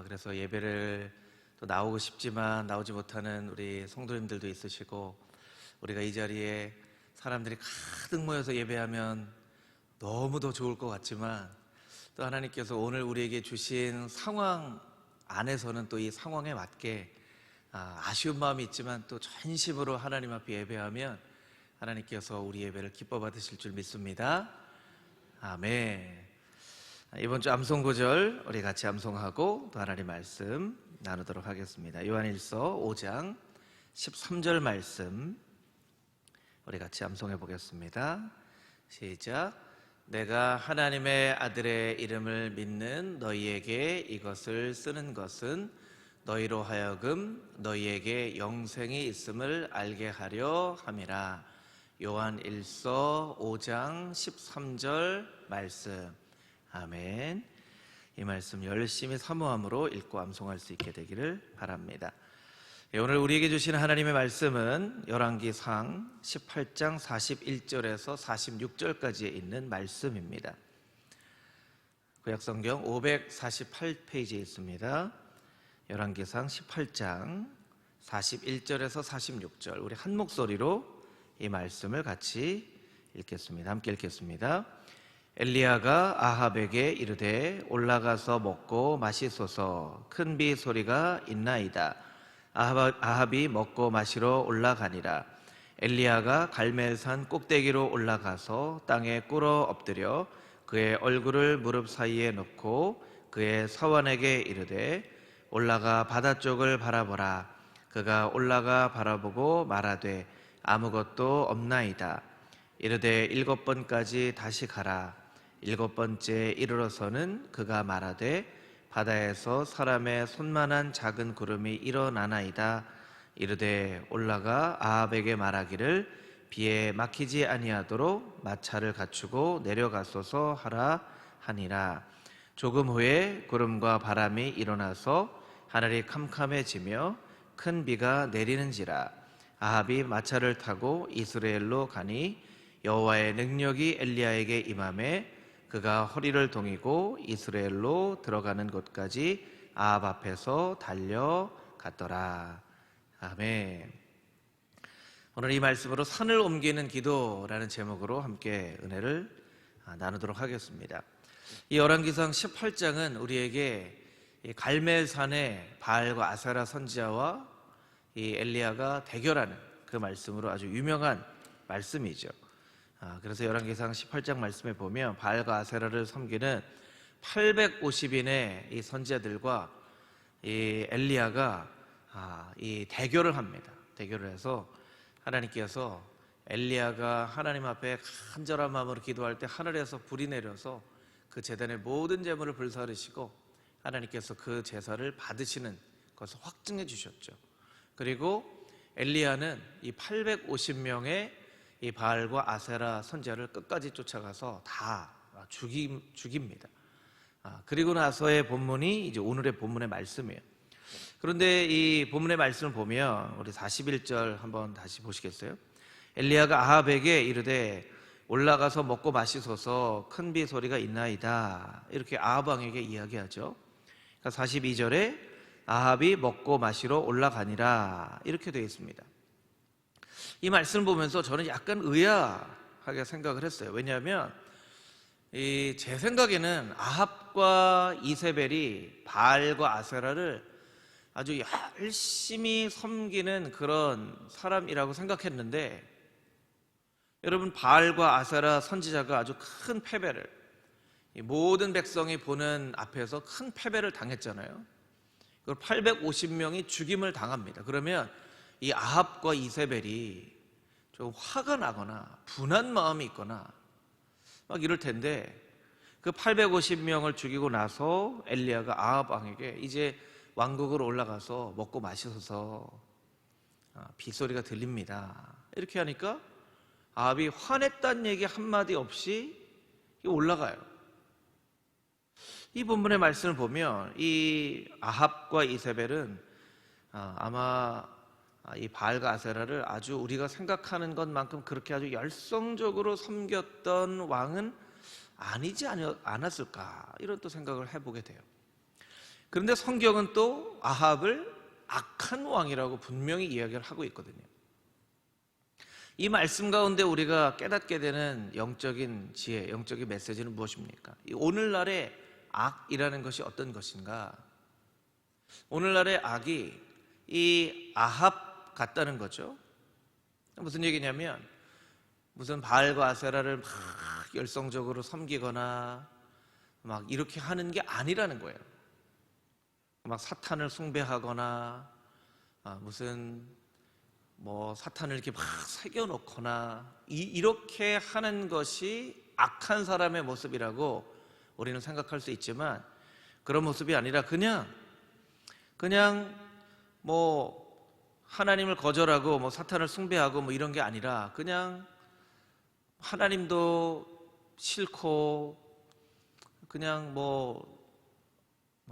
그래서 예배를 또 나오고 싶지만 나오지 못하는 우리 성도님들도 있으시고, 우리가 이 자리에 사람들이 가득 모여서 예배하면 너무도 좋을 것 같지만, 또 하나님께서 오늘 우리에게 주신 상황 안에서는 또 이 상황에 맞게 아쉬운 마음이 있지만 또 전심으로 하나님 앞에 예배하면 하나님께서 우리 예배를 기뻐 받으실 줄 믿습니다. 아멘. 이번 주 암송 구절 우리 같이 암송하고 또 하나님 말씀 나누도록 하겠습니다. 요한일서 5장 13절 말씀 우리 같이 암송해 보겠습니다. 시작. 내가 하나님의 아들의 이름을 믿는 너희에게 이것을 쓰는 것은 너희로 하여금 너희에게 영생이 있음을 알게 하려 함이라. 요한일서 5장 13절 말씀. 아멘. 이 말씀 열심히 사모함으로 읽고 암송할 수 있게 되기를 바랍니다. 오늘 우리에게 주신 하나님의 말씀은 열왕기상 18장 41절에서 46절까지에 있는 말씀입니다. 구약성경 548페이지에 있습니다. 열왕기상 18장 41절에서 46절, 우리 한 목소리로 이 말씀을 같이 읽겠습니다. 함께 읽겠습니다. 엘리야가 아합에게 이르되 올라가서 먹고 마시소서, 큰 비 소리가 있나이다. 아합이 먹고 마시러 올라가니라. 엘리야가 갈멜산 꼭대기로 올라가서 땅에 꿇어 엎드려 그의 얼굴을 무릎 사이에 넣고 그의 사환에게 이르되 올라가 바다 쪽을 바라보라. 그가 올라가 바라보고 말하되 아무것도 없나이다. 이르되 7번까지 다시 가라. 7번째 이르러서는 그가 말하되 바다에서 사람의 손만한 작은 구름이 일어나나이다. 이르되 올라가 아합에게 말하기를 비에 막히지 아니하도록 마차를 갖추고 내려가소서 하라 하니라. 조금 후에 구름과 바람이 일어나서 하늘이 캄캄해지며 큰 비가 내리는지라. 아합이 마차를 타고 이스라엘로 가니 여호와의 능력이 엘리야에게 임하매 그가 허리를 동이고 이스라엘로 들어가는 곳까지 아합 앞에서 달려갔더라. 아멘. 오늘 이 말씀으로 산을 옮기는 기도라는 제목으로 함께 은혜를 나누도록 하겠습니다. 이 열왕기상 18장은 우리에게 갈멜산의 바알과 아세라 선지자와 이 엘리야가 대결하는 그 말씀으로 아주 유명한 말씀이죠. 그래서 열왕기상 18장 말씀에 보면 바알과 아세라를 섬기는 850인의 이 선지자들과 이 엘리야가 이 대결을 합니다. 대결을 해서 하나님께서 엘리야가 하나님 앞에 간절한 마음으로 기도할 때 하늘에서 불이 내려서 그 제단의 모든 제물을 불사르시고 하나님께서 그 제사를 받으시는 것을 확증해 주셨죠. 그리고 엘리야는 이 850명의 이 바알과 아세라 선지자를 끝까지 쫓아가서 다 죽입니다. 그리고 나서의 본문이 이제 오늘의 본문의 말씀이에요. 그런데 이 본문의 말씀을 보면 우리 41절 한번 다시 보시겠어요? 엘리야가 아합에게 이르되 올라가서 먹고 마시소서, 큰 비 소리가 있나이다. 이렇게 아합 왕에게 이야기하죠. 그러니까 42절에 아합이 먹고 마시러 올라가니라 이렇게 되어 있습니다. 이 말씀을 보면서 저는 약간 의아하게 생각을 했어요. 왜냐하면 제 생각에는 아합과 이세벨이 바알과 아세라를 아주 열심히 섬기는 그런 사람이라고 생각했는데, 여러분, 바알과 아세라 선지자가 아주 큰 패배를, 모든 백성이 보는 앞에서 큰 패배를 당했잖아요. 그걸 850명이 죽임을 당합니다. 그러면 이 아합과 이세벨이 좀 화가 나거나 분한 마음이 있거나 막 이럴 텐데, 그 850명을 죽이고 나서 엘리야가 아합 왕에게 이제 왕국으로 올라가서 먹고 마시소서, 빗소리가 들립니다. 이렇게 하니까 아합이 화냈다는 얘기 한마디 없이 올라가요. 이 본문의 말씀을 보면 이 아합과 이세벨은 아마 이 바알과 아세라를 아주 우리가 생각하는 것만큼 그렇게 아주 열성적으로 섬겼던 왕은 아니지 않았을까, 이런 또 생각을 해보게 돼요. 그런데 성경은 또 아합을 악한 왕이라고 분명히 이야기를 하고 있거든요. 이 말씀 가운데 우리가 깨닫게 되는 영적인 지혜, 영적인 메시지는 무엇입니까? 이 오늘날의 악이라는 것이 어떤 것인가? 오늘날의 악이 이 아합 같다는 거죠. 무슨 얘기냐면 무슨 바알과 아세라를 막 열성적으로 섬기거나 막 이렇게 하는 게 아니라는 거예요. 막 사탄을 숭배하거나 무슨 뭐 사탄을 이렇게 막 새겨놓거나 이렇게 하는 것이 악한 사람의 모습이라고 우리는 생각할 수 있지만, 그런 모습이 아니라 그냥 뭐 하나님을 거절하고 뭐 사탄을 숭배하고 뭐 이런 게 아니라 그냥 하나님도 싫고 그냥 뭐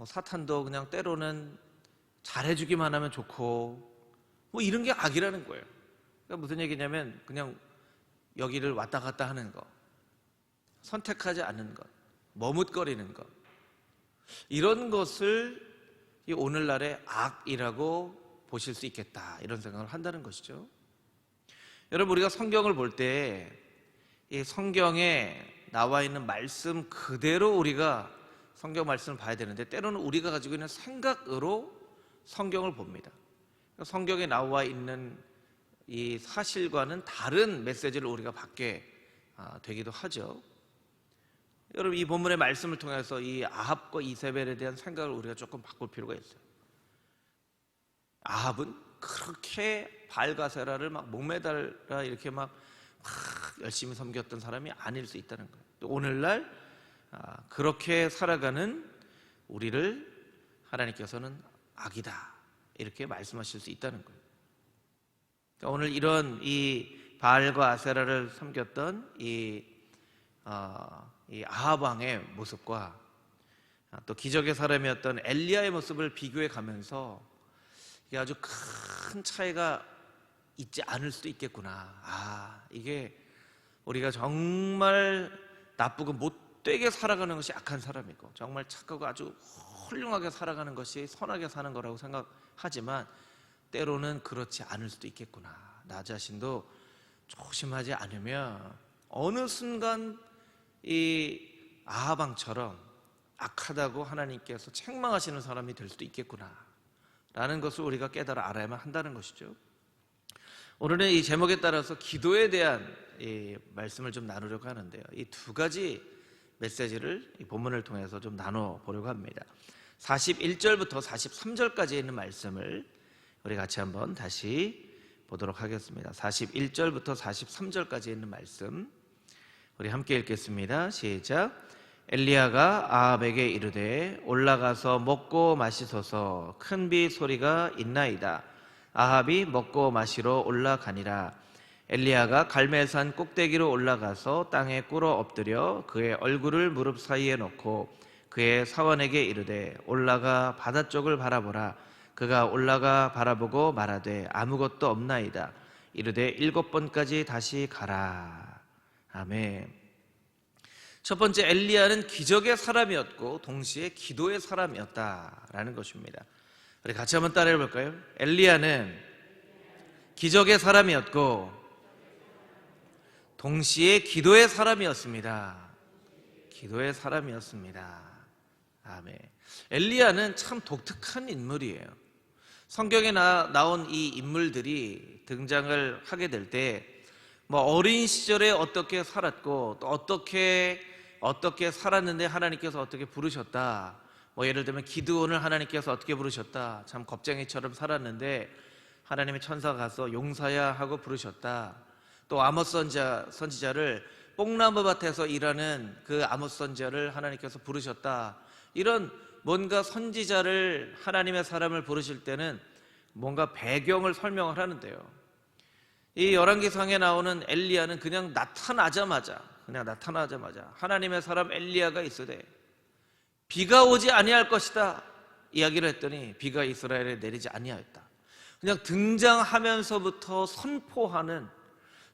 사탄도 그냥 때로는 잘해주기만 하면 좋고 뭐 이런 게 악이라는 거예요. 그러니까 무슨 얘기냐면 그냥 여기를 왔다 갔다 하는 거, 선택하지 않는 것, 머뭇거리는 것, 이런 것을 이 오늘날의 악이라고 보실 수 있겠다, 이런 생각을 한다는 것이죠. 여러분, 우리가 성경을 볼 때 이 성경에 나와 있는 말씀 그대로 우리가 성경 말씀을 봐야 되는데, 때로는 우리가 가지고 있는 생각으로 성경을 봅니다. 성경에 나와 있는 이 사실과는 다른 메시지를 우리가 받게 되기도 하죠. 여러분, 이 본문의 말씀을 통해서 이 아합과 이세벨에 대한 생각을 우리가 조금 바꿀 필요가 있어요. 아합은 그렇게 바알가세라를 막 목매달라 이렇게 막 열심히 섬겼던 사람이 아닐 수 있다는 거예요. 또 오늘날 그렇게 살아가는 우리를 하나님께서는 악이다, 이렇게 말씀하실 수 있다는 거예요. 그러니까 오늘 이런 이 바알과 아세라를 섬겼던 이 아합 왕의 모습과 또 기적의 사람이었던 엘리야의 모습을 비교해 가면서 이게 아주 큰 차이가 있지 않을 수도 있겠구나. 이게 우리가 정말 나쁘고 못되게 살아가는 것이 악한 사람이고, 정말 착하고 아주 훌륭하게 살아가는 것이 선하게 사는 거라고 생각하지만 때로는 그렇지 않을 수도 있겠구나. 나 자신도 조심하지 않으면 어느 순간 이 아합 왕처럼 악하다고 하나님께서 책망하시는 사람이 될 수도 있겠구나 라는 것을 우리가 깨달아 알아야만 한다는 것이죠. 오늘은 이 제목에 따라서 기도에 대한 이 말씀을 좀 나누려고 하는데요, 이 두 가지 메시지를 이 본문을 통해서 좀 나눠보려고 합니다. 41절부터 43절까지 있는 말씀을 우리 같이 한번 다시 보도록 하겠습니다. 41절부터 43절까지 있는 말씀 우리 함께 읽겠습니다. 시작. 엘리야가 아합에게 이르되 올라가서 먹고 마시소서, 큰 비 소리가 있나이다. 아합이 먹고 마시러 올라가니라. 엘리야가 갈멜산 꼭대기로 올라가서 땅에 꿇어 엎드려 그의 얼굴을 무릎 사이에 놓고 그의 사원에게 이르되 올라가 바다 쪽을 바라보라. 그가 올라가 바라보고 말하되 아무것도 없나이다. 이르되 7번까지 다시 가라. 아멘. 첫 번째, 엘리야는 기적의 사람이었고 동시에 기도의 사람이었다라는 것입니다. 우리 같이 한번 따라해 볼까요? 엘리야는 기적의 사람이었고 동시에 기도의 사람이었습니다. 기도의 사람이었습니다. 아멘. 엘리야는 참 독특한 인물이에요. 성경에 나온 이 인물들이 등장을 하게 될 때 뭐 어린 시절에 어떻게 살았고 또 어떻게 살았는데 하나님께서 어떻게 부르셨다, 뭐 예를 들면 기드온을 하나님께서 어떻게 부르셨다, 참 겁쟁이처럼 살았는데 하나님의 천사가 가서 용사야 하고 부르셨다, 또 아모스 선지자를 뽕나무 밭에서 일하는 그 아모스 선지자를 하나님께서 부르셨다, 이런 뭔가 선지자를 하나님의 사람을 부르실 때는 뭔가 배경을 설명을 하는데요, 이 열왕기상에 나오는 엘리야는 그냥 나타나자마자 하나님의 사람 엘리야가 있으되 비가 오지 아니할 것이다 이야기를 했더니 비가 이스라엘에 내리지 아니하였다. 그냥 등장하면서부터 선포하는,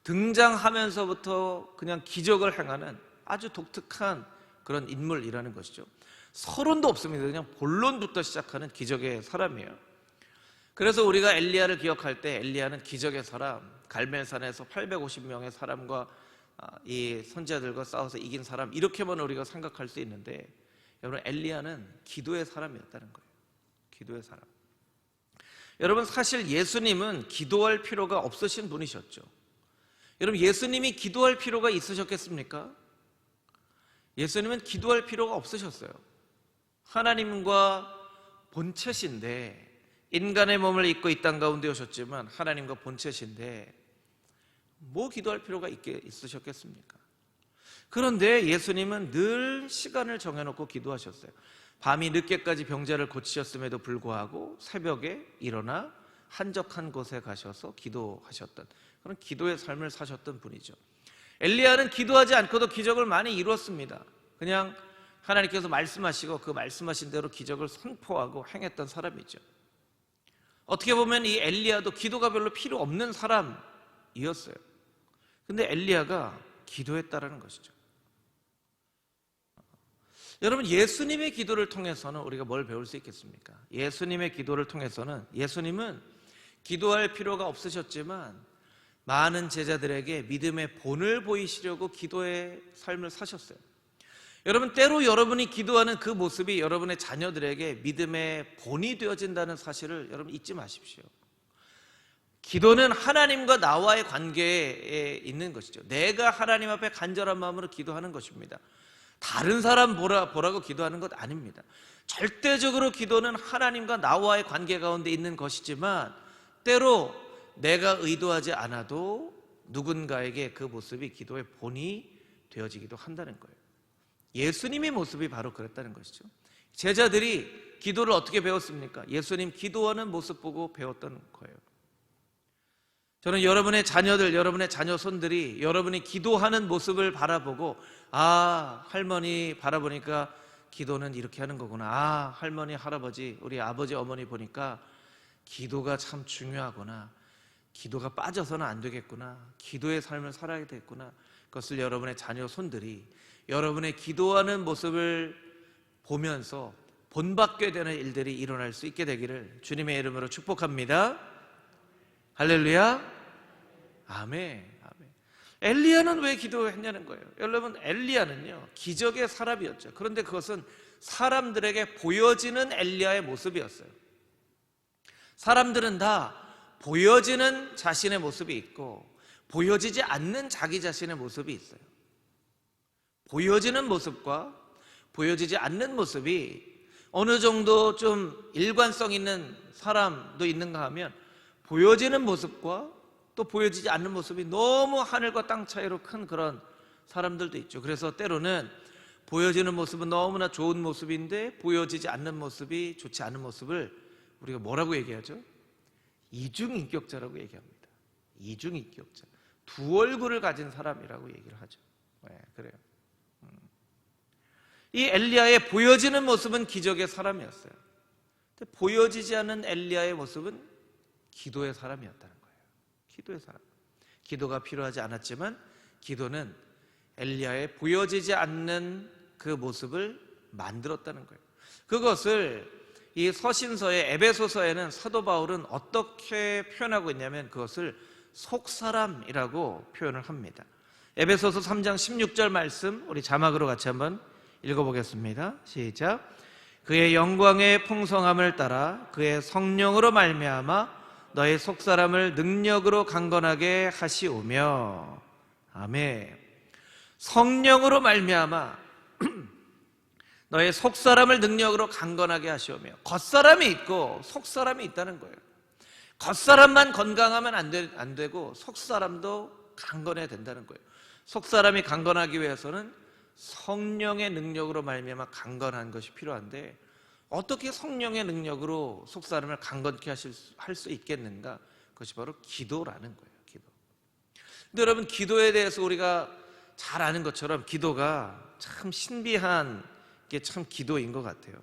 등장하면서부터 그냥 기적을 행하는 아주 독특한 그런 인물이라는 것이죠. 서론도 없습니다. 그냥 본론부터 시작하는 기적의 사람이에요. 그래서 우리가 엘리야를 기억할 때 엘리야는 기적의 사람, 갈멜산에서 850명의 사람과 이 선지자들과 싸워서 이긴 사람, 이렇게만 우리가 생각할 수 있는데, 여러분, 엘리야는 기도의 사람이었다는 거예요. 기도의 사람. 여러분, 사실 예수님은 기도할 필요가 없으신 분이셨죠. 여러분, 예수님이 기도할 필요가 있으셨겠습니까? 예수님은 기도할 필요가 없으셨어요. 하나님과 본체신데, 인간의 몸을 입고 이 땅 가운데 오셨지만 하나님과 본체신데 뭐 기도할 필요가 있으셨겠습니까? 그런데 예수님은 늘 시간을 정해놓고 기도하셨어요. 밤이 늦게까지 병자를 고치셨음에도 불구하고 새벽에 일어나 한적한 곳에 가셔서 기도하셨던 그런 기도의 삶을 사셨던 분이죠. 엘리야는 기도하지 않고도 기적을 많이 이루었습니다. 그냥 하나님께서 말씀하시고 그 말씀하신 대로 기적을 선포하고 행했던 사람이죠. 어떻게 보면 이 엘리야도 기도가 별로 필요 없는 사람이었어요. 근데 엘리야가 기도했다라는 것이죠. 여러분, 예수님의 기도를 통해서는 우리가 뭘 배울 수 있겠습니까? 예수님의 기도를 통해서는 예수님은 기도할 필요가 없으셨지만 많은 제자들에게 믿음의 본을 보이시려고 기도의 삶을 사셨어요. 여러분, 때로 여러분이 기도하는 그 모습이 여러분의 자녀들에게 믿음의 본이 되어진다는 사실을 여러분 잊지 마십시오. 기도는 하나님과 나와의 관계에 있는 것이죠. 내가 하나님 앞에 간절한 마음으로 기도하는 것입니다. 다른 사람 보라고 기도하는 것 아닙니다. 절대적으로 기도는 하나님과 나와의 관계 가운데 있는 것이지만 때로 내가 의도하지 않아도 누군가에게 그 모습이 기도의 본이 되어지기도 한다는 거예요. 예수님의 모습이 바로 그랬다는 것이죠. 제자들이 기도를 어떻게 배웠습니까? 예수님 기도하는 모습 보고 배웠던 거예요. 저는 여러분의 자녀들, 여러분의 자녀손들이 여러분이 기도하는 모습을 바라보고 할머니 바라보니까 기도는 이렇게 하는 거구나. 할머니, 할아버지, 우리 아버지, 어머니 보니까 기도가 참 중요하구나. 기도가 빠져서는 안 되겠구나. 기도의 삶을 살아야 되겠구나. 그것을 여러분의 자녀손들이 여러분의 기도하는 모습을 보면서 본받게 되는 일들이 일어날 수 있게 되기를 주님의 이름으로 축복합니다. 할렐루야. 아멘. 엘리야는 왜 기도했냐는 거예요. 여러분, 엘리야는요 기적의 사람이었죠. 그런데 그것은 사람들에게 보여지는 엘리야의 모습이었어요. 사람들은 다 보여지는 자신의 모습이 있고 보여지지 않는 자기 자신의 모습이 있어요. 보여지는 모습과 보여지지 않는 모습이 어느 정도 좀 일관성 있는 사람도 있는가 하면 보여지는 모습과 또 보여지지 않는 모습이 너무 하늘과 땅 차이로 큰 그런 사람들도 있죠. 그래서 때로는 보여지는 모습은 너무나 좋은 모습인데 보여지지 않는 모습이 좋지 않은 모습을 우리가 뭐라고 얘기하죠? 이중인격자라고 얘기합니다. 이중인격자. 두 얼굴을 가진 사람이라고 얘기를 하죠. 네, 그래요. 이 엘리야의 보여지는 모습은 기적의 사람이었어요. 근데 보여지지 않는 엘리야의 모습은 기도의 사람이었다는 거예요. 기도의 사람. 기도가 필요하지 않았지만 기도는 엘리야의 보여지지 않는 그 모습을 만들었다는 거예요. 그것을 이 서신서의 에베소서에는 사도 바울은 어떻게 표현하고 있냐면 그것을 속사람이라고 표현을 합니다. 에베소서 3장 16절 말씀 우리 자막으로 같이 한번 읽어보겠습니다. 시작. 그의 영광의 풍성함을 따라 그의 성령으로 말미암아 너의 속사람을 능력으로 강건하게 하시오며. 아멘. 성령으로 말미암아 너의 속사람을 능력으로 강건하게 하시오며. 겉사람이 있고 속사람이 있다는 거예요. 겉사람만 건강하면 안 되고 속사람도 강건해야 된다는 거예요. 속사람이 강건하기 위해서는 성령의 능력으로 말미암아 강건한 것이 필요한데 어떻게 성령의 능력으로 속사람을 강건케 할 수 있겠는가? 그것이 바로 기도라는 거예요. 기도. 근데 여러분, 기도에 대해서 우리가 잘 아는 것처럼 기도가 참 신비한 게 참 기도인 것 같아요.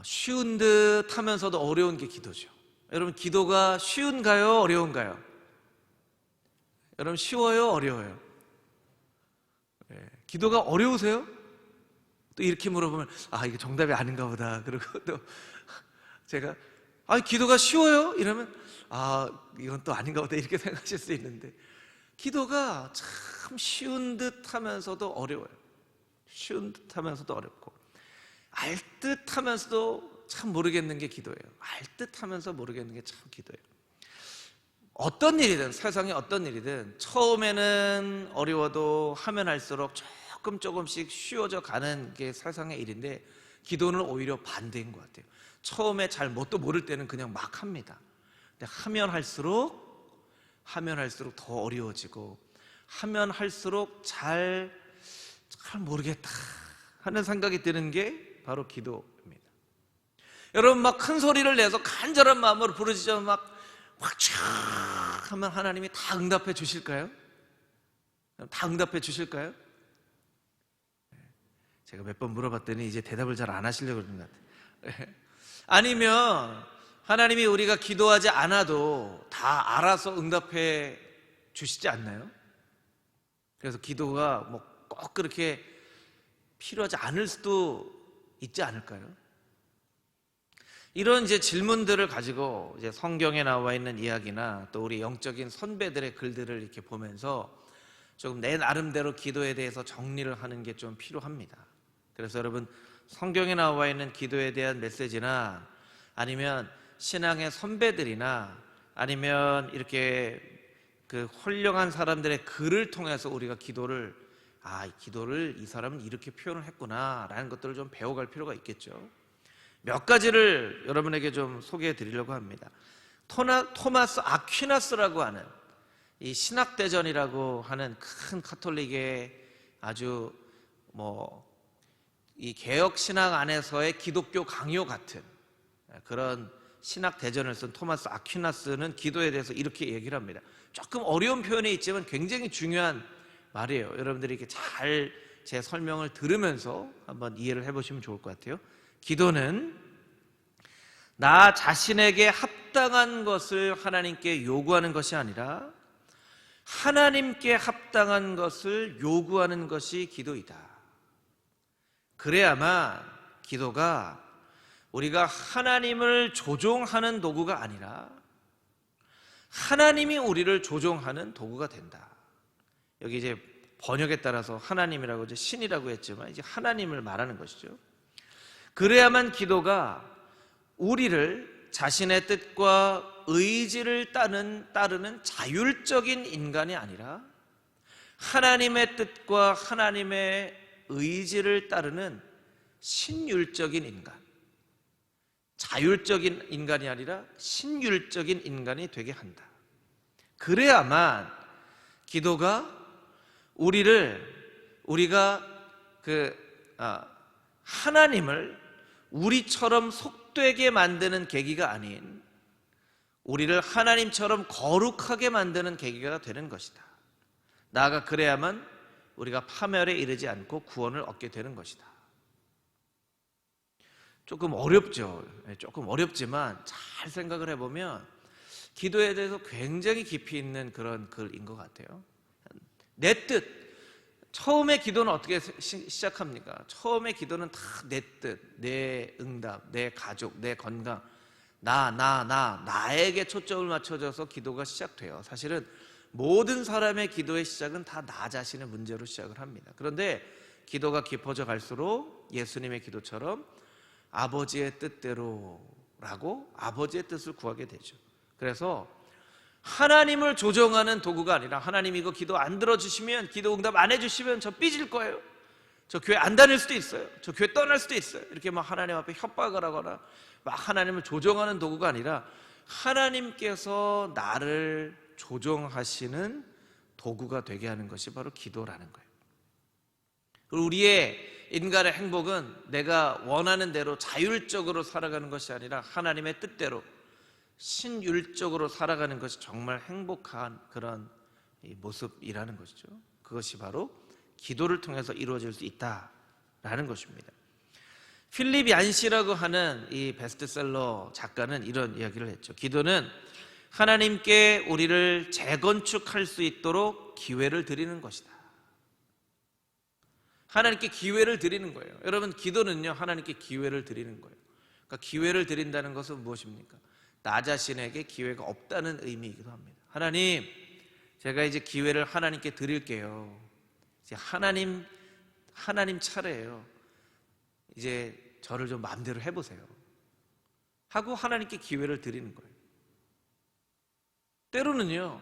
쉬운 듯 하면서도 어려운 게 기도죠. 여러분, 기도가 쉬운가요? 어려운가요? 여러분, 쉬워요? 어려워요? 네. 기도가 어려우세요? 또 이렇게 물어보면 이게 정답이 아닌가 보다. 그리고 또 제가 기도가 쉬워요? 이러면 이건 또 아닌가 보다 이렇게 생각하실 수 있는데, 기도가 참 쉬운 듯 하면서도 어려워요. 쉬운 듯 하면서도 어렵고, 알 듯 하면서도 참 모르겠는 게 기도예요. 알 듯 하면서 모르겠는 게 참 기도예요. 어떤 일이든, 세상에 어떤 일이든 처음에는 어려워도 하면 할수록 조금씩 쉬워져 가는 게 세상의 일인데, 기도는 오히려 반대인 것 같아요. 처음에 잘 뭣도 모를 때는 그냥 막 합니다. 근데 하면 할수록 더 어려워지고, 하면 할수록 잘 모르겠다 하는 생각이 드는 게 바로 기도입니다. 여러분, 막 큰 소리를 내서 간절한 마음으로 부르짖어 막 촥 하면 하나님이 다 응답해 주실까요? 다 응답해 주실까요? 제가 몇 번 물어봤더니 이제 대답을 잘 안 하시려고 그러는 것 같아요. 아니면 하나님이 우리가 기도하지 않아도 다 알아서 응답해 주시지 않나요? 그래서 기도가 꼭 그렇게 필요하지 않을 수도 있지 않을까요? 이런 이제 질문들을 가지고 이제 성경에 나와 있는 이야기나 또 우리 영적인 선배들의 글들을 이렇게 보면서 조금 내 나름대로 기도에 대해서 정리를 하는 게 좀 필요합니다. 그래서 여러분, 성경에 나와 있는 기도에 대한 메시지나 아니면 신앙의 선배들이나 아니면 이렇게 그 훌륭한 사람들의 글을 통해서 우리가 기도를 이 사람은 이렇게 표현을 했구나 라는 것들을 좀 배워갈 필요가 있겠죠. 몇 가지를 여러분에게 좀 소개해 드리려고 합니다. 토마스 아퀴나스라고 하는 이 신학대전이라고 하는 큰 카톨릭의 아주 이 개혁신학 안에서의 기독교 강요 같은 그런 신학대전을 쓴 토마스 아퀴나스는 기도에 대해서 이렇게 얘기를 합니다. 조금 어려운 표현이 있지만 굉장히 중요한 말이에요. 여러분들이 이렇게 잘 제 설명을 들으면서 한번 이해를 해보시면 좋을 것 같아요. 기도는 나 자신에게 합당한 것을 하나님께 요구하는 것이 아니라 하나님께 합당한 것을 요구하는 것이 기도이다. 그래야만 기도가 우리가 하나님을 조종하는 도구가 아니라 하나님이 우리를 조종하는 도구가 된다. 여기 이제 번역에 따라서 하나님이라고 이제 신이라고 했지만 이제 하나님을 말하는 것이죠. 그래야만 기도가 우리를 자신의 뜻과 의지를 따르는 자율적인 인간이 아니라 하나님의 뜻과 하나님의 의지를 따르는 신율적인 인간, 자율적인 인간이 아니라 신율적인 인간이 되게 한다. 그래야만 기도가 우리가 하나님을 우리처럼 속되게 만드는 계기가 아닌 우리를 하나님처럼 거룩하게 만드는 계기가 되는 것이다. 나아가 그래야만 우리가 파멸에 이르지 않고 구원을 얻게 되는 것이다. 조금 어렵죠. 조금 어렵지만 잘 생각을 해보면 기도에 대해서 굉장히 깊이 있는 그런 글인 것 같아요. 내 뜻. 처음에 기도는 어떻게 시작합니까? 처음에 기도는 다 내 뜻, 내 응답, 내 가족, 내 건강, 나에게 초점을 맞춰져서 기도가 시작돼요. 사실은 모든 사람의 기도의 시작은 다 나 자신의 문제로 시작을 합니다. 그런데 기도가 깊어져 갈수록 예수님의 기도처럼 아버지의 뜻대로라고 아버지의 뜻을 구하게 되죠. 그래서 하나님을 조정하는 도구가 아니라 하나님이 이거 기도 안 들어주시면, 기도 응답 안 해주시면 저 삐질 거예요, 저 교회 안 다닐 수도 있어요, 저 교회 떠날 수도 있어요, 이렇게 막 하나님 앞에 협박을 하거나 막 하나님을 조정하는 도구가 아니라 하나님께서 나를 조정하시는 도구가 되게 하는 것이 바로 기도라는 거예요. 그리고 우리의 인간의 행복은 내가 원하는 대로 자율적으로 살아가는 것이 아니라 하나님의 뜻대로 신율적으로 살아가는 것이 정말 행복한 그런 모습이라는 것이죠. 그것이 바로 기도를 통해서 이루어질 수 있다라는 것입니다. 필립 얀시라고 하는 이 베스트셀러 작가는 이런 이야기를 했죠. 기도는 하나님께 우리를 재건축할 수 있도록 기회를 드리는 것이다. 하나님께 기회를 드리는 거예요. 여러분, 기도는요, 하나님께 기회를 드리는 거예요. 그러니까 기회를 드린다는 것은 무엇입니까? 나 자신에게 기회가 없다는 의미이기도 합니다. 하나님, 제가 이제 기회를 하나님께 드릴게요. 이제 하나님 차례예요. 이제 저를 좀 마음대로 해보세요 하고 하나님께 기회를 드리는 거예요. 때로는요,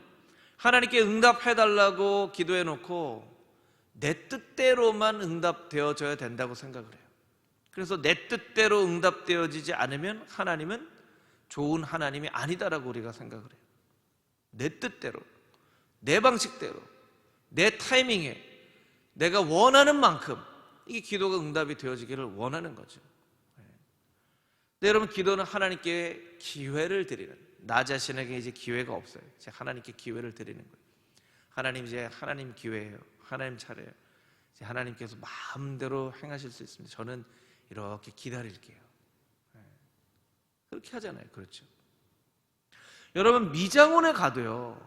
하나님께 응답해달라고 기도해놓고 내 뜻대로만 응답되어져야 된다고 생각을 해요. 그래서 내 뜻대로 응답되어지지 않으면 하나님은 좋은 하나님이 아니다라고 우리가 생각을 해요. 내 뜻대로, 내 방식대로, 내 타이밍에 내가 원하는 만큼 이게 기도가 응답이 되어지기를 원하는 거죠. 근데 여러분, 기도는 하나님께 기회를 드리는, 나 자신에게 이제 기회가 없어요. 이제 하나님께 기회를 드리는 거예요. 하나님, 이제 하나님 기회예요. 하나님 차례예요. 이제 하나님께서 마음대로 행하실 수 있습니다. 저는 이렇게 기다릴게요. 그렇게 하잖아요. 그렇죠? 여러분, 미장원에 가도요,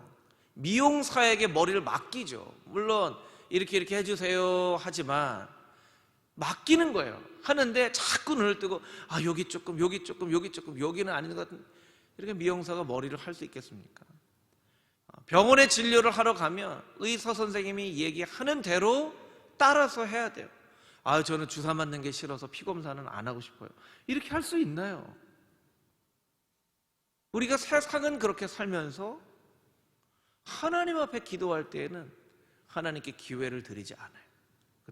미용사에게 머리를 맡기죠. 물론 이렇게 해주세요 하지만 맡기는 거예요. 하는데 자꾸 눈을 뜨고 여기 조금, 여기 조금, 여기 조금, 여기는 아닌 것 같은, 이렇게 미용사가 머리를 할 수 있겠습니까? 병원에 진료를 하러 가면 의사 선생님이 얘기하는 대로 따라서 해야 돼요. 저는 주사 맞는 게 싫어서 피검사는 안 하고 싶어요. 이렇게 할 수 있나요? 우리가 세상은 그렇게 살면서 하나님 앞에 기도할 때에는 하나님께 기회를 드리지 않아요.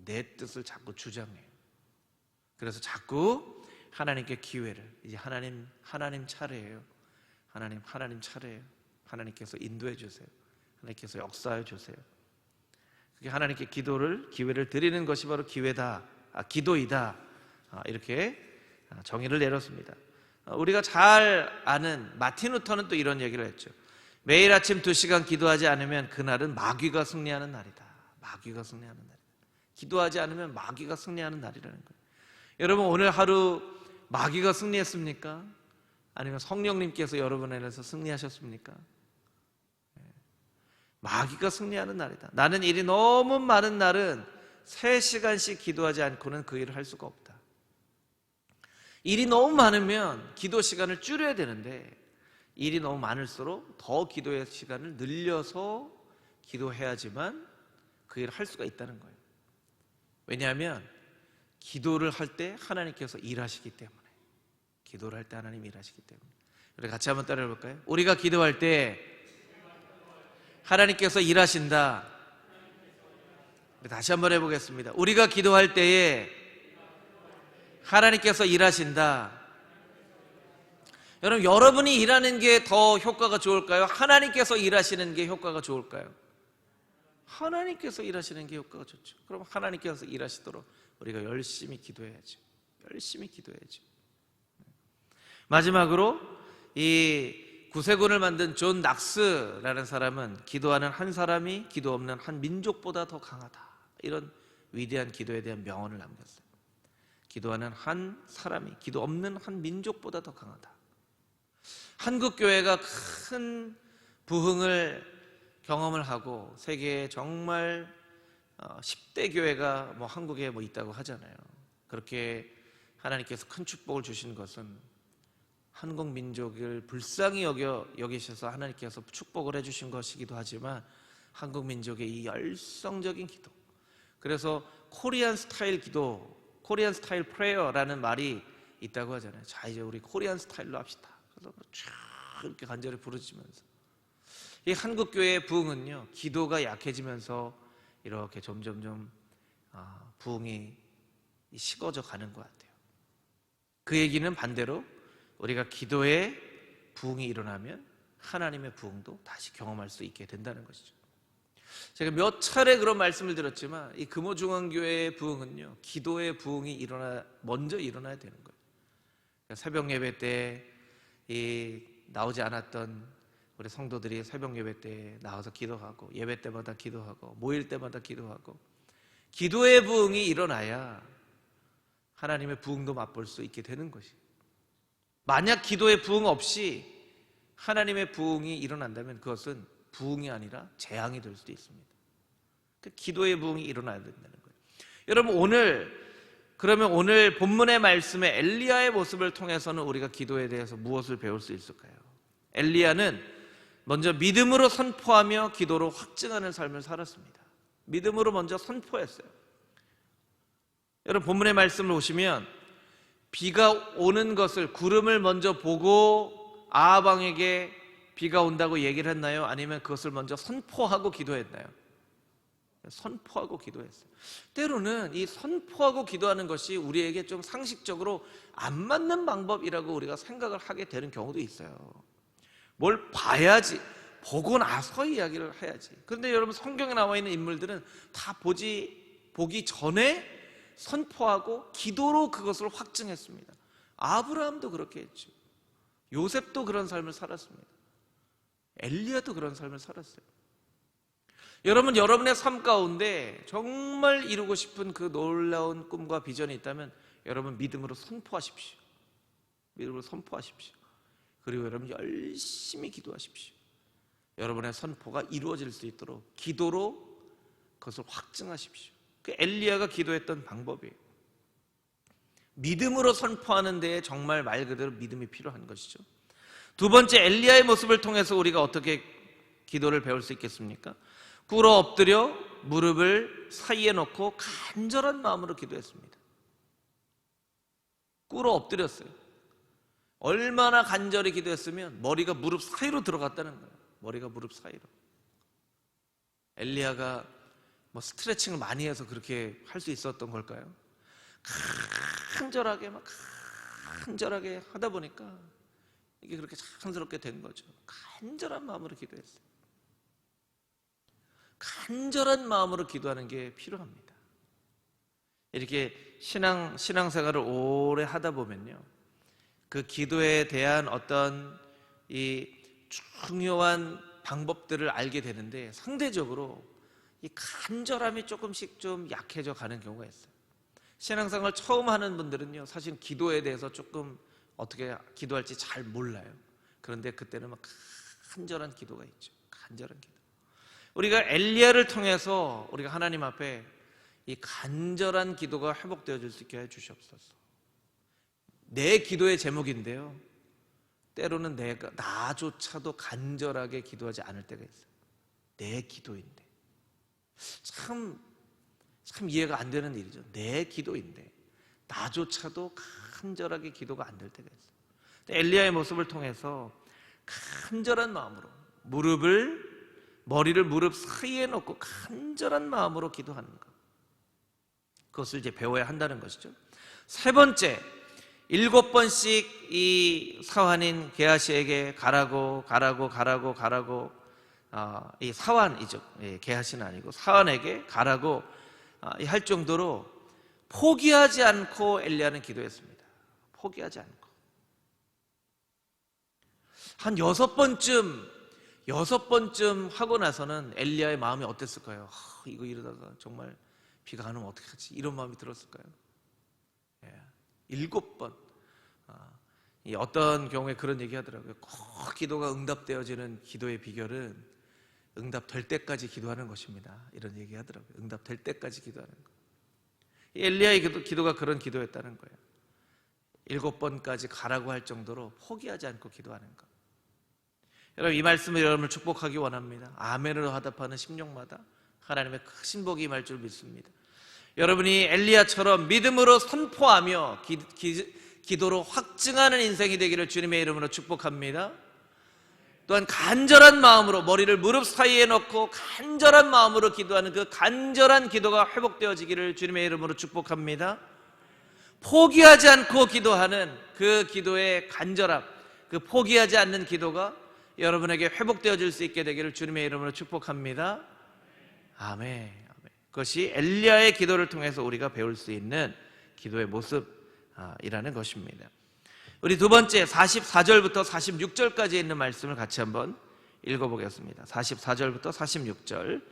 내 뜻을 자꾸 주장해요. 그래서 자꾸 하나님께 기회를, 이제 하나님 차례예요. 하나님 차례예요. 하나님께서 인도해 주세요. 하나님께서 역사해 주세요. 그게 하나님께 기회를 드리는 것이 바로 기도이다. 이렇게 정의를 내렸습니다. 우리가 잘 아는 마틴 루터는 또 이런 얘기를 했죠. 매일 아침 2시간 기도하지 않으면 그날은 마귀가 승리하는 날이다. 마귀가 승리하는 날이다. 기도하지 않으면 마귀가 승리하는 날이라는 거예요. 여러분, 오늘 하루 마귀가 승리했습니까? 아니면 성령님께서 여러분 안에서 승리하셨습니까? 마귀가 승리하는 날이다. 나는 일이 너무 많은 날은 3시간씩 기도하지 않고는 그 일을 할 수가 없다. 일이 너무 많으면 기도 시간을 줄여야 되는데 일이 너무 많을수록 더 기도의 시간을 늘려서 기도해야지만 그 일을 할 수가 있다는 거예요. 왜냐하면 기도를 할 때 하나님께서 일하시기 때문에, 기도를 할 때 하나님 일하시기 때문에. 우리 같이 한번 따라해 볼까요? 우리가 기도할 때 하나님께서 일하신다. 다시 한번 해보겠습니다. 우리가 기도할 때에 하나님께서 일하신다. 여러분, 여러분이 일하는 게 더 효과가 좋을까요? 하나님께서 일하시는 게 효과가 좋을까요? 하나님께서 일하시는 게 효과가 좋죠. 그럼 하나님께서 일하시도록 우리가 열심히 기도해야죠. 열심히 기도해야죠. 마지막으로 이 구세군을 만든 존 낙스라는 사람은 기도하는 한 사람이 기도 없는 한 민족보다 더 강하다, 이런 위대한 기도에 대한 명언을 남겼어요. 기도하는 한 사람이 기도 없는 한 민족보다 더 강하다. 한국 교회가 큰 부흥을 경험을 하고 세계에 정말 10대 교회가 한국에 있다고 하잖아요. 그렇게 하나님께서 큰 축복을 주신 것은 한국 민족을 불쌍히 여기셔서 하나님께서 축복을 해주신 것이기도 하지만 한국 민족의 이 열성적인 기도, 그래서 코리안 스타일 기도, 코리안 스타일 프레어라는 말이 있다고 하잖아요. 자, 이제 우리 코리안 스타일로 합시다. 그래서 쫙 이렇게 간절히 부르짖으면서, 이 한국 교회의 부흥은요, 기도가 약해지면서 이렇게 점점점 부흥이 식어져 가는 것 같아요. 그 얘기는 반대로 우리가 기도에 부흥이 일어나면 하나님의 부흥도 다시 경험할 수 있게 된다는 것이죠. 제가 몇 차례 그런 말씀을 드렸지만 이 금호중앙교회의 부흥은요, 기도의 부흥이 먼저 일어나야 되는 거예요. 그러니까 새벽 예배 때 나오지 않았던 우리 성도들이 새벽 예배 때 나와서 기도하고, 예배 때마다 기도하고, 모일 때마다 기도하고, 기도의 부흥이 일어나야 하나님의 부흥도 맛볼 수 있게 되는 것이에요. 만약 기도의 부흥 없이 하나님의 부흥이 일어난다면 그것은 부흥이 아니라 재앙이 될 수도 있습니다. 기도의 부흥이 일어나야 된다는 거예요. 여러분 그러면 오늘 본문의 말씀에 엘리야의 모습을 통해서는 우리가 기도에 대해서 무엇을 배울 수 있을까요? 엘리야는 먼저 믿음으로 선포하며 기도로 확증하는 삶을 살았습니다. 믿음으로 먼저 선포했어요. 여러분 본문의 말씀을 보시면 비가 오는 것을 구름을 먼저 보고 아합 왕에게 비가 온다고 얘기를 했나요? 아니면 그것을 먼저 선포하고 기도했나요? 선포하고 기도했어요. 때로는 이 선포하고 기도하는 것이 우리에게 좀 상식적으로 안 맞는 방법이라고 우리가 생각을 하게 되는 경우도 있어요. 뭘 봐야지, 보고 나서 이야기를 해야지. 그런데 여러분 성경에 나와 있는 인물들은 다 보기 전에 선포하고 기도로 그것을 확증했습니다. 아브라함도 그렇게 했죠. 요셉도 그런 삶을 살았습니다. 엘리야도 그런 삶을 살았어요. 여러분, 여러분의 삶 가운데 정말 이루고 싶은 그 놀라운 꿈과 비전이 있다면 여러분 믿음으로 선포하십시오. 믿음으로 선포하십시오. 그리고 여러분 열심히 기도하십시오. 여러분의 선포가 이루어질 수 있도록 기도로 그것을 확증하십시오. 그 엘리야가 기도했던 방법이에요. 믿음으로 선포하는 데에 정말 말 그대로 믿음이 필요한 것이죠. 두 번째, 엘리야의 모습을 통해서 우리가 어떻게 기도를 배울 수 있겠습니까? 꿇어 엎드려 무릎을 사이에 놓고 간절한 마음으로 기도했습니다. 꿇어 엎드렸어요. 얼마나 간절히 기도했으면 머리가 무릎 사이로 들어갔다는 거예요. 머리가 무릎 사이로. 엘리야가 스트레칭을 많이 해서 그렇게 할 수 있었던 걸까요? 간절하게 하다 보니까 이게 그렇게 자연스럽게 된 거죠. 간절한 마음으로 기도했어요. 간절한 마음으로 기도하는 게 필요합니다. 이렇게 신앙생활을 오래 하다 보면요, 그 기도에 대한 어떤 이 중요한 방법들을 알게 되는데 상대적으로 이 간절함이 조금씩 좀 약해져 가는 경우가 있어요. 신앙생활 처음 하는 분들은요, 사실 기도에 대해서 조금 어떻게 기도할지 잘 몰라요. 그런데 그때는 막 간절한 기도가 있죠. 간절한 기도. 우리가 엘리야를 통해서 우리가 하나님 앞에 이 간절한 기도가 회복되어질 수 있게 해주시옵소서. 내 기도의 제목인데요, 때로는 나조차도 간절하게 기도하지 않을 때가 있어요. 내 기도인데 참 이해가 안 되는 일이죠. 내 기도인데 나조차도 간절하게 기도가 안 될 때가 있어요. 엘리야의 모습을 통해서 간절한 마음으로 머리를 무릎 사이에 놓고 간절한 마음으로 기도하는 것, 그것을 이제 배워야 한다는 것이죠. 세 번째, 7번씩 이 사환인 게하시에게 가라고 이 사환이죠. 게하시는 아니고 사환에게 가라고 할 정도로 포기하지 않고 엘리야는 기도했습니다. 포기하지 않고. 한 6번쯤 하고 나서는 엘리야의 마음이 어땠을까요? 이거 이러다가 정말 비가 안 오면 어떡하지? 이런 마음이 들었을까요? 7번. 어떤 경우에 그런 얘기 하더라고요. 꼭 기도가 응답되어지는 기도의 비결은 응답될 때까지 기도하는 것입니다. 이런 얘기 하더라고요. 응답될 때까지 기도하는 거. 엘리야의 기도가 그런 기도였다는 거예요. 7번까지 가라고 할 정도로 포기하지 않고 기도하는 것. 여러분, 이 말씀을 여러분을 축복하기 원합니다. 아멘으로 화답하는 심령마다 하나님의 크신 복이 임할 줄 믿습니다. 여러분이 엘리야처럼 믿음으로 선포하며 기도로 확증하는 인생이 되기를 주님의 이름으로 축복합니다. 또한 간절한 마음으로 머리를 무릎 사이에 넣고 간절한 마음으로 기도하는 그 간절한 기도가 회복되어지기를 주님의 이름으로 축복합니다. 포기하지 않고 기도하는 그 기도의 간절함, 그 포기하지 않는 기도가 여러분에게 회복되어질 수 있게 되기를 주님의 이름으로 축복합니다. 아멘. 그것이 엘리야의 기도를 통해서 우리가 배울 수 있는 기도의 모습이라는 것입니다. 우리 두 번째 44절부터 46절까지 있는 말씀을 같이 한번 읽어보겠습니다. 44절부터 46절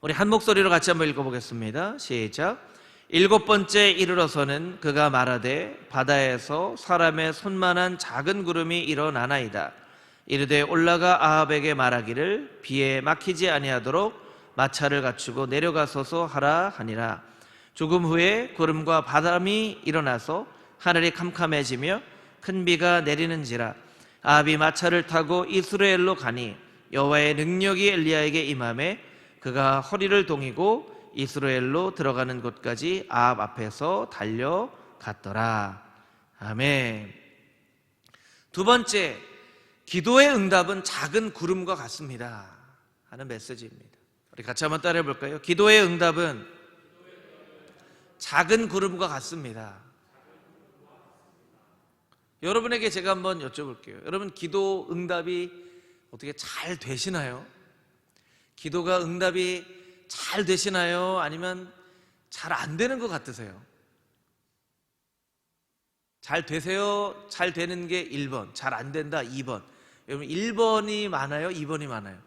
우리 한 목소리로 같이 한번 읽어보겠습니다. 시작. 7번째 이르러서는 그가 말하되 바다에서 사람의 손만한 작은 구름이 일어나나이다. 이르되 올라가 아합에게 말하기를 비에 막히지 아니하도록 마차를 갖추고 내려가소서 하라 하니라. 조금 후에 구름과 바람이 일어나서 하늘이 캄캄해지며 큰 비가 내리는지라. 아합이 마차를 타고 이스라엘로 가니 여호와의 능력이 엘리야에게 임하매 그가 허리를 동이고 이스라엘로 들어가는 곳까지 아합 앞에서 달려갔더라. 아멘. 두 번째, 기도의 응답은 작은 구름과 같습니다 하는 메시지입니다. 우리 같이 한번 따라해 볼까요? 기도의 응답은 작은 구름과 같습니다. 여러분에게 제가 한번 여쭤볼게요. 여러분, 기도 응답이 어떻게 잘 되시나요? 기도가 응답이 잘 되시나요? 아니면 잘 안 되는 것 같으세요? 잘 되세요? 잘 되는 게 1번, 잘 안 된다 2번. 여러분, 1번이 많아요? 2번이 많아요?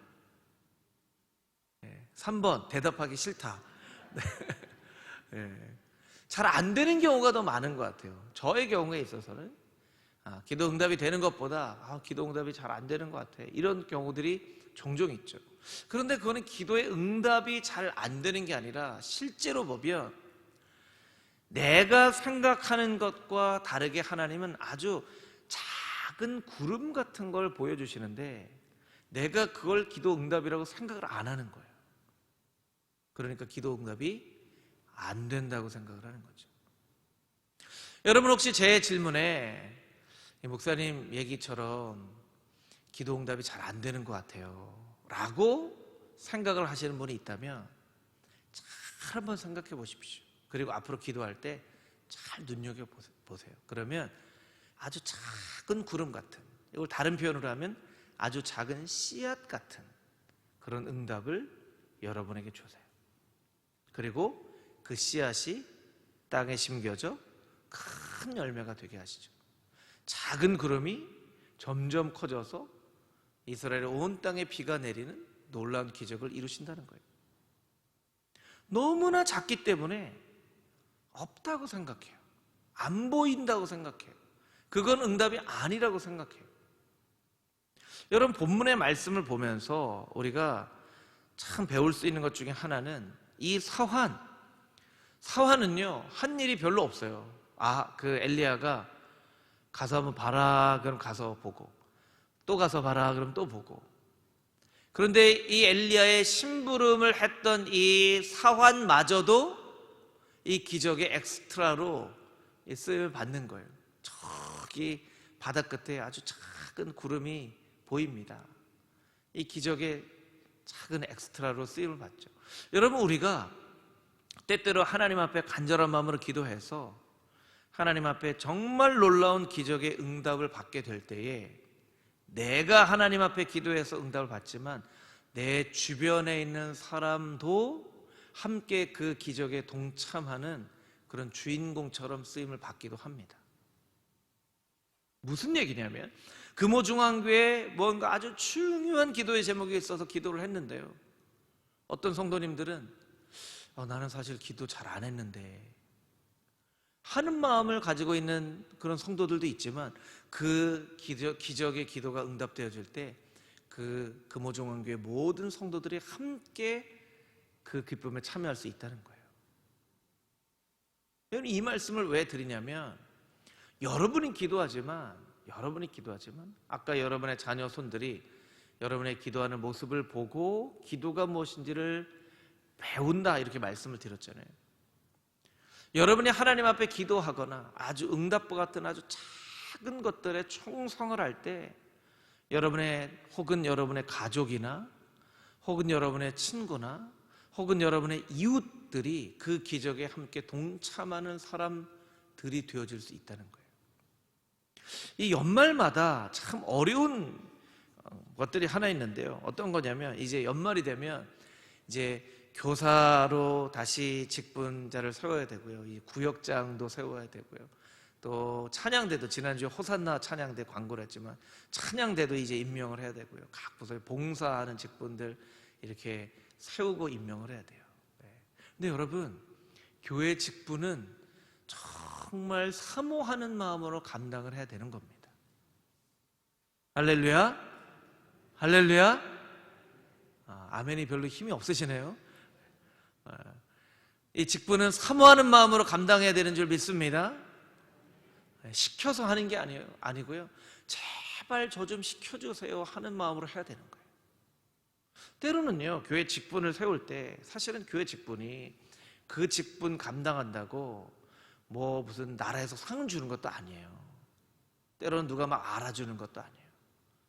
3번, 대답하기 싫다. 잘 안 되는 경우가 더 많은 것 같아요. 저의 경우에 있어서는 기도 응답이 되는 것보다 기도 응답이 잘 안 되는 것 같아, 이런 경우들이 종종 있죠. 그런데 그거는 기도의 응답이 잘 안 되는 게 아니라 실제로 보면 내가 생각하는 것과 다르게 하나님은 아주 작은 구름 같은 걸 보여주시는데 내가 그걸 기도 응답이라고 생각을 안 하는 거예요. 그러니까 기도 응답이 안 된다고 생각을 하는 거죠. 여러분, 혹시 제 질문에 목사님 얘기처럼 기도 응답이 잘 안 되는 것 같아요 라고 생각을 하시는 분이 있다면 잘 한번 생각해 보십시오. 그리고 앞으로 기도할 때 잘 눈여겨보세요. 그러면 아주 작은 구름 같은, 이걸 다른 표현으로 하면 아주 작은 씨앗 같은 그런 응답을 여러분에게 주세요. 그리고 그 씨앗이 땅에 심겨져 큰 열매가 되게 하시죠. 작은 구름이 점점 커져서 이스라엘의 온 땅에 비가 내리는 놀라운 기적을 이루신다는 거예요. 너무나 작기 때문에 없다고 생각해요. 안 보인다고 생각해요. 그건 응답이 아니라고 생각해요. 여러분, 본문의 말씀을 보면서 우리가 참 배울 수 있는 것 중에 하나는 이 사환은요 한 일이 별로 없어요. 그 엘리야가 가서 한번 봐라 그럼 가서 보고, 또 가서 봐라 그럼 또 보고. 그런데 이 엘리야의 심부름을 했던 이 사환마저도 이 기적의 엑스트라로 쓰임을 받는 거예요. 저기 바다 끝에 아주 작은 구름이 보입니다. 이 기적의 작은 엑스트라로 쓰임을 받죠. 여러분, 우리가 때때로 하나님 앞에 간절한 마음으로 기도해서 하나님 앞에 정말 놀라운 기적의 응답을 받게 될 때에 내가 하나님 앞에 기도해서 응답을 받지만 내 주변에 있는 사람도 함께 그 기적에 동참하는 그런 주인공처럼 쓰임을 받기도 합니다. 무슨 얘기냐면 금호중앙교회에 뭔가 아주 중요한 기도의 제목이 있어서 기도를 했는데요, 어떤 성도님들은 나는 사실 기도 잘 안 했는데 하는 마음을 가지고 있는 그런 성도들도 있지만 그 기적의 기도가 응답되어질 때 그 금호중앙교회 모든 성도들이 함께 그 기쁨에 참여할 수 있다는 거예요. 여러분, 이 말씀을 왜 드리냐면 여러분이 기도하지만 아까 여러분의 자녀 손들이 여러분의 기도하는 모습을 보고 기도가 무엇인지를 배운다 이렇게 말씀을 드렸잖아요. 여러분이 하나님 앞에 기도하거나 아주 응답과 같은 아주 작은 것들에 충성을 할 때 혹은 여러분의 가족이나 혹은 여러분의 친구나 혹은 여러분의 이웃들이 그 기적에 함께 동참하는 사람들이 되어질 수 있다는 거예요. 이 연말마다 참 어려운 것들이 하나 있는데요, 어떤 거냐면 이제 연말이 되면 이제 교사로 다시 직분자를 세워야 되고요, 이 구역장도 세워야 되고요, 또 찬양대도 지난주에 호산나 찬양대 광고를 했지만 찬양대도 이제 임명을 해야 되고요, 각 부서에 봉사하는 직분들 이렇게 세우고 임명을 해야 돼요. 근데 여러분, 교회 직분은 정말 사모하는 마음으로 감당을 해야 되는 겁니다. 할렐루야, 할렐루야. 아멘이 별로 힘이 없으시네요. 이 직분은 사모하는 마음으로 감당해야 되는 줄 믿습니다. 시켜서 하는 게 아니고요. 제발 저 좀 시켜주세요 하는 마음으로 해야 되는 거예요. 때로는요, 교회 직분을 세울 때 사실은 교회 직분이 그 직분 감당한다고 뭐 무슨 나라에서 상을 주는 것도 아니에요. 때로는 누가 막 알아주는 것도 아니에요.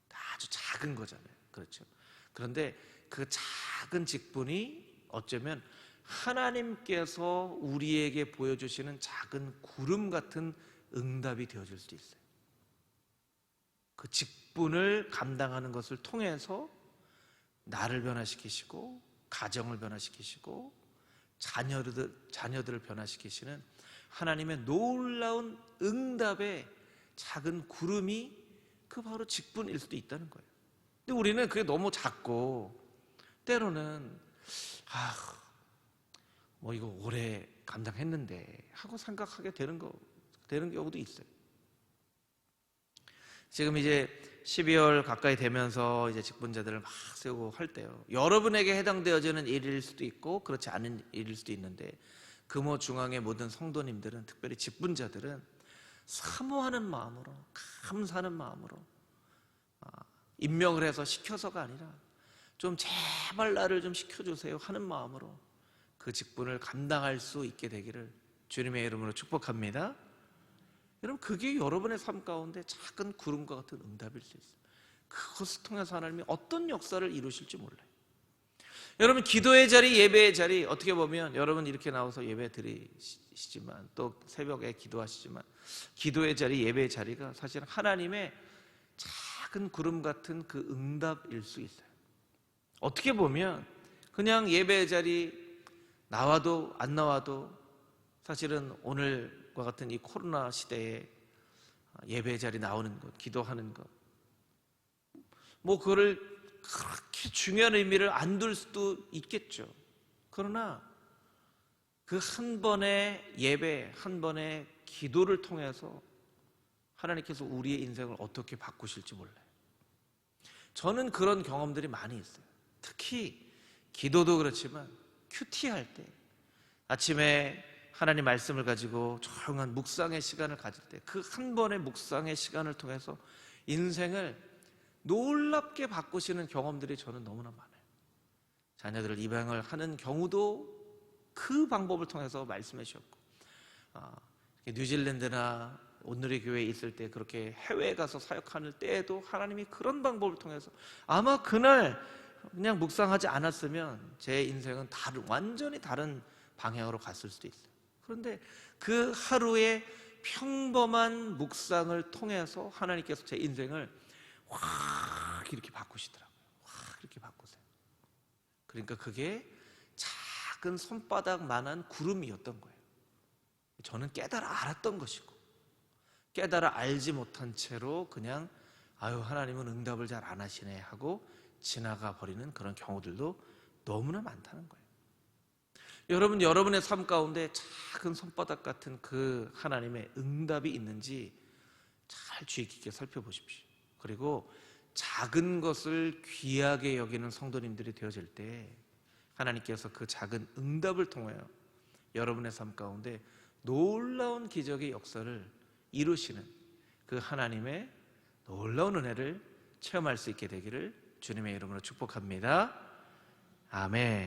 다 아주 작은 거잖아요. 그렇죠? 그런데 그 작은 직분이 어쩌면 하나님께서 우리에게 보여주시는 작은 구름 같은 응답이 되어질 수도 있어요. 그 직분을 감당하는 것을 통해서 나를 변화시키시고 가정을 변화시키시고 자녀들을 변화시키시는 하나님의 놀라운 응답의 작은 구름이 그 바로 직분일 수도 있다는 거예요. 근데 우리는 그게 너무 작고 때로는 뭐 이거 오래 감당했는데 하고 생각하게 되는 경우도 있어요. 지금 이제 12월 가까이 되면서 이제 직분자들을 막 세우고 할 때요, 여러분에게 해당되어지는 일일 수도 있고 그렇지 않은 일일 수도 있는데, 금호 중앙의 모든 성도님들은, 특별히 직분자들은 사모하는 마음으로, 감사하는 마음으로 임명을 해서 시켜서가 아니라 좀 제발 나를 좀 시켜주세요 하는 마음으로 그 직분을 감당할 수 있게 되기를 주님의 이름으로 축복합니다. 여러분, 그게 여러분의 삶 가운데 작은 구름과 같은 응답일 수 있어요. 그것을 통해서 하나님이 어떤 역사를 이루실지 몰라요. 여러분, 기도의 자리, 예배의 자리, 어떻게 보면 여러분 이렇게 나와서 예배 드리시지만 또 새벽에 기도하시지만 기도의 자리, 예배의 자리가 사실 하나님의 작은 구름 같은 그 응답일 수 있어요. 어떻게 보면 그냥 예배의 자리 나와도 안 나와도 사실은 오늘과 같은 이 코로나 시대에 예배의 자리 나오는 것, 기도하는 것, 뭐 그거를 그렇게 중요한 의미를 안 둘 수도 있겠죠. 그러나 그 한 번의 예배, 한 번의 기도를 통해서 하나님께서 우리의 인생을 어떻게 바꾸실지 몰라요. 저는 그런 경험들이 많이 있어요. 특히 기도도 그렇지만 큐티할 때, 아침에 하나님 말씀을 가지고 조용한 묵상의 시간을 가질 때, 그 한 번의 묵상의 시간을 통해서 인생을 놀랍게 바꾸시는 경험들이 저는 너무나 많아요. 자녀들을 입양을 하는 경우도 그 방법을 통해서 말씀해 주셨고, 뉴질랜드나 온누리 교회에 있을 때 그렇게 해외에 가서 사역하는 때에도 하나님이 그런 방법을 통해서, 아마 그날 그냥 묵상하지 않았으면 제 인생은 완전히 다른 방향으로 갔을 수도 있어요. 그런데 그 하루의 평범한 묵상을 통해서 하나님께서 제 인생을 확 이렇게 바꾸시더라고요. 확 이렇게 바꾸세요. 그러니까 그게 작은 손바닥만한 구름이었던 거예요. 저는 깨달아 알았던 것이고, 깨달아 알지 못한 채로 그냥 하나님은 응답을 잘 안 하시네 하고 지나가 버리는 그런 경우들도 너무나 많다는 거예요. 여러분, 여러분의 삶 가운데 작은 손바닥 같은 그 하나님의 응답이 있는지 잘 주의 깊게 살펴보십시오. 그리고 작은 것을 귀하게 여기는 성도님들이 되어질 때 하나님께서 그 작은 응답을 통하여 여러분의 삶 가운데 놀라운 기적의 역사를 이루시는 그 하나님의 놀라운 은혜를 체험할 수 있게 되기를 주님의 이름으로 축복합니다. 아멘.